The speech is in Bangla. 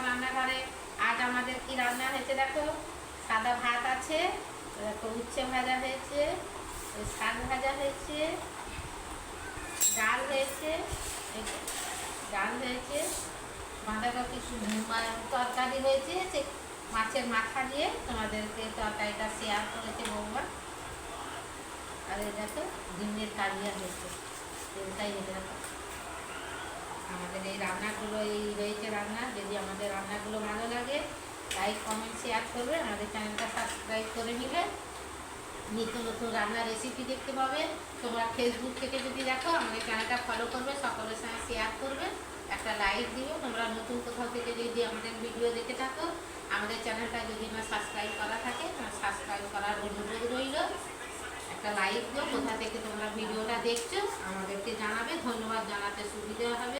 আমার রান্নাঘরে। আজ আমাদের কি রান্না হয়েছে দেখো, সাদা ভাত আছে, দেখো উচ্ছে ভাজা হয়েছে, শাক ভাজা হয়েছে, ডাল হয়েছে, ডাল হয়েছে, বাঁধাকপি তরকারি হয়েছে, সে মাছের মাথা দিয়ে তোমাদেরকে তরকারিটা শেয়ার করেছে বৌমা। আর এই দেখো ডিমের কালিয়া হয়েছে, এটাই দেখো আমাদের এই রান্নাগুলো। এই রয়েছে রান্না। যদি আমাদের রান্নাগুলো ভালো লাগে লাইক কমেন্ট শেয়ার করবে, আমাদের চ্যানেলটা সাবস্ক্রাইব করে নিলে নিত্য নতুন রান্নার রেসিপি দেখতে পাবে। তোমরা ফেসবুক থেকে যদি দেখো আমাদের চ্যানেলটা ফলো করবে, সকলের সঙ্গে শেয়ার করবে, একটা লাইক দিও। তোমরা নতুন কোথাও থেকে যদি আমাদের ভিডিও দেখে থাকো, আমাদের চ্যানেলটা যদি না সাবস্ক্রাইব করা থাকে সাবস্ক্রাইব করার অনুরোধ রইল। একটা লাইক দিও, কোথা থেকে তোমরা ভিডিওটা দেখছো আমাদেরকে জানাবে। ধন্যবাদ জানাতে শুরু